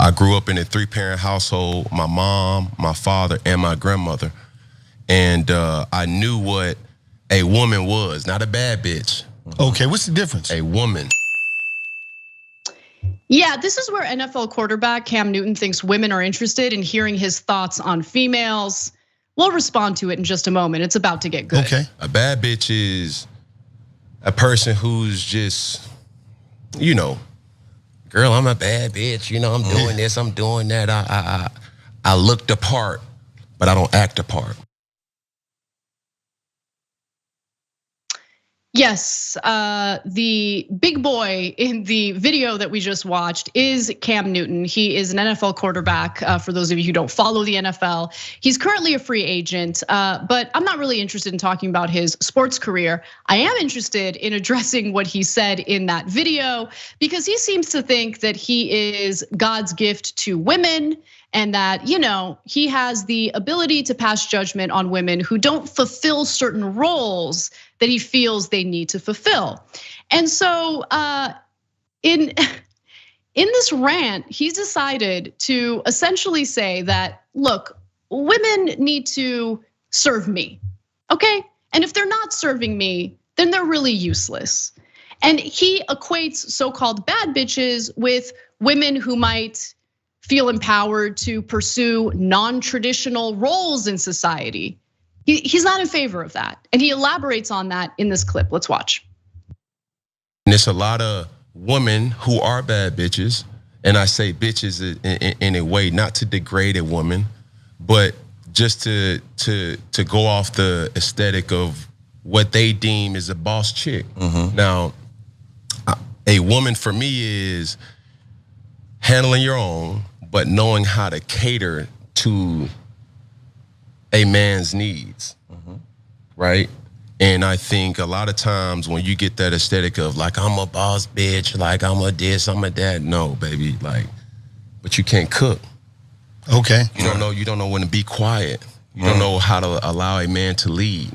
I grew up in a 3-parent household, my mom, my father, and my grandmother. And I knew what a woman was, not a bad bitch. Okay, what's the difference? A woman. Yeah, this is where NFL quarterback Cam Newton thinks women are interested in hearing his thoughts on females. We'll respond to it in just a moment. It's about to get good. Okay. A bad bitch is a person who's just, you know, girl, I'm a bad bitch. You know, I'm doing this, I'm doing that. I look the part, but I don't act the part. Yes, the big boy in the video that we just watched is Cam Newton. He is an NFL quarterback, for those of you who don't follow the NFL. He's currently a free agent, but I'm not really interested in talking about his sports career. I am interested in addressing what he said in that video, because he seems to think that he is God's gift to women, and that, you know, he has the ability to pass judgment on women who don't fulfill certain roles that he feels they need to fulfill. And so in this rant, he's decided to essentially say that, look, women need to serve me, okay? And if they're not serving me, then they're really useless. And he equates so-called bad bitches with women who might feel empowered to pursue non-traditional roles in society. He's not in favor of that. And he elaborates on that in this clip. Let's watch. And there's a lot of women who are bad bitches. And I say bitches in a way not to degrade a woman, but just to go off the aesthetic of what they deem is a boss chick. Now, a woman for me is handling your own, but knowing how to cater to a man's needs, right? And I think a lot of times when you get that aesthetic of like, I'm a boss bitch, like I'm a this, I'm a that. No, baby, like, but you can't cook. Okay. You don't know when to be quiet. You don't know how to allow a man to lead.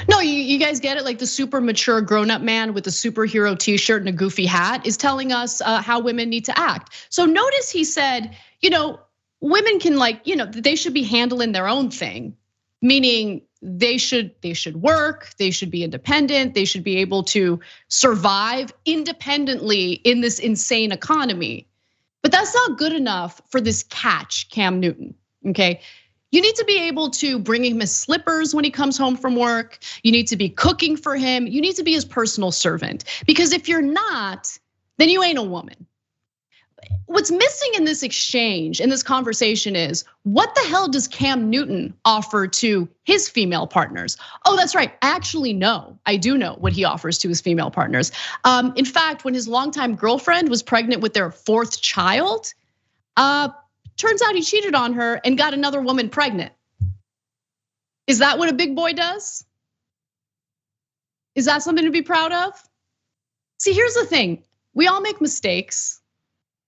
No, you guys get it? Like the super mature grown-up man with a superhero t-shirt and a goofy hat is telling us how women need to act. So notice he said, women can they should be handling their own thing, meaning they should work, they should be independent, they should be able to survive independently in this insane economy. But that's not good enough for this catch, Cam Newton, okay? You need to be able to bring him his slippers when he comes home from work. You need to be cooking for him. You need to be his personal servant. Because if you're not, then you ain't a woman. What's missing in this exchange, in this conversation is, what the hell does Cam Newton offer to his female partners? Oh, that's right, I do know what he offers to his female partners. In fact, when his longtime girlfriend was pregnant with their 4th child, turns out he cheated on her and got another woman pregnant. Is that what a big boy does? Is that something to be proud of? See, here's the thing. We all make mistakes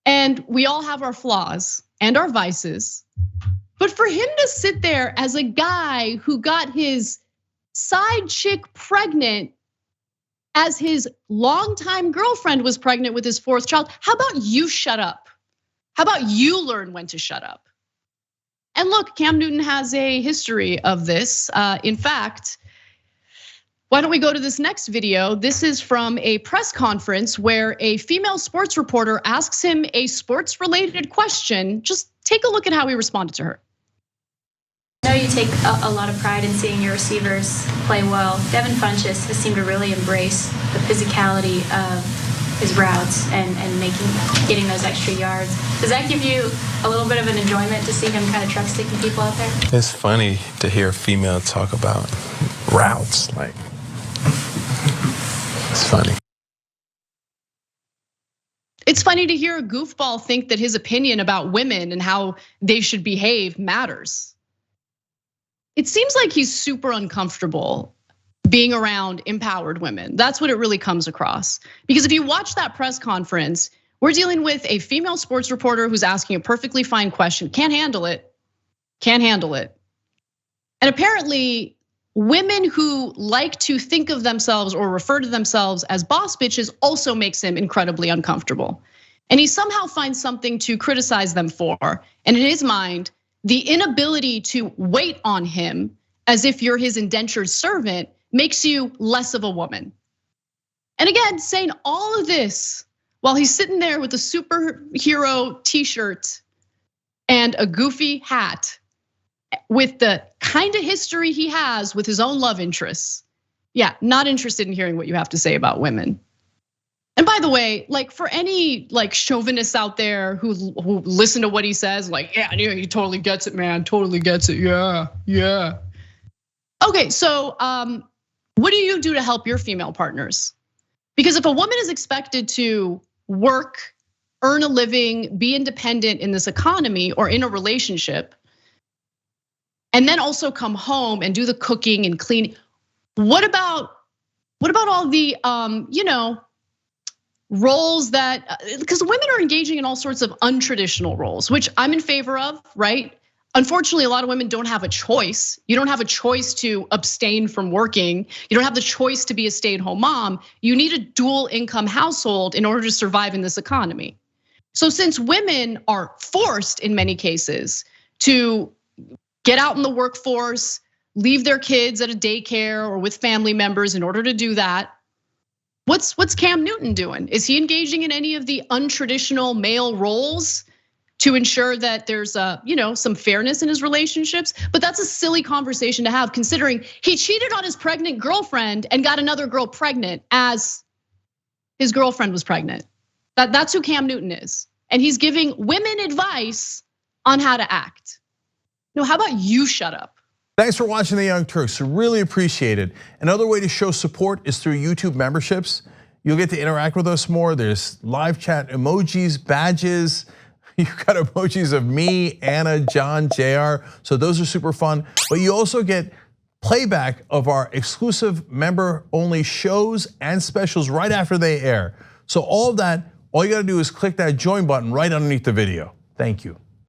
and we all have our flaws and our vices. But for him to sit there as a guy who got his side chick pregnant as his longtime girlfriend was pregnant with his 4th child, how about you shut up? How about you learn when to shut up? And look, Cam Newton has a history of this. In fact, why don't we go to this next video? This is from a press conference where a female sports reporter asks him a sports-related question. Just take a look at how he responded to her. I know you take a lot of pride in seeing your receivers play well. Devin Funchess has seemed to really embrace the physicality of his routes and getting those extra yards. Does that give you a little bit of an enjoyment to see him kind of truck sticking people out there? It's funny to hear a female talk about routes. Like, it's funny. It's funny to hear a goofball think that his opinion about women and how they should behave matters. It seems like he's super uncomfortable being around empowered women. That's what it really comes across. Because if you watch that press conference, we're dealing with a female sports reporter who's asking a perfectly fine question, can't handle it. And apparently, women who like to think of themselves or refer to themselves as boss bitches also makes him incredibly uncomfortable. And he somehow finds something to criticize them for. And in his mind, the inability to wait on him as if you're his indentured servant makes you less of a woman. And again, saying all of this while he's sitting there with a superhero t-shirt and a goofy hat with the kind of history he has with his own love interests. Yeah, not interested in hearing what you have to say about women. And by the way, like for any like chauvinists out there who listen to what he says, like, yeah, he totally gets it, man, totally gets it, yeah. Okay, so what do you do to help your female partners? Because if a woman is expected to work, earn a living, be independent in this economy or in a relationship, and then also come home and do the cooking and cleaning, what about all the roles that, because women are engaging in all sorts of untraditional roles, which I'm in favor of, right? Unfortunately, a lot of women don't have a choice. You don't have a choice to abstain from working. You don't have the choice to be a stay-at-home mom. You need a dual income household in order to survive in this economy. So since women are forced in many cases to get out in the workforce, leave their kids at a daycare or with family members in order to do that, what's Cam Newton doing? Is he engaging in any of the untraditional male roles to ensure that there's some fairness in his relationships? But that's a silly conversation to have, considering he cheated on his pregnant girlfriend and got another girl pregnant as his girlfriend was pregnant. That's who Cam Newton is. And he's giving women advice on how to act. No, how about you shut up? Thanks for watching The Young Turks, really appreciate it. Another way to show support is through YouTube memberships. You'll get to interact with us more. There's live chat emojis, badges. You've got emojis of me, Anna, John, JR. So those are super fun. But you also get playback of our exclusive member-only shows and specials right after they air. So all of that, all you gotta do is click that join button right underneath the video. Thank you.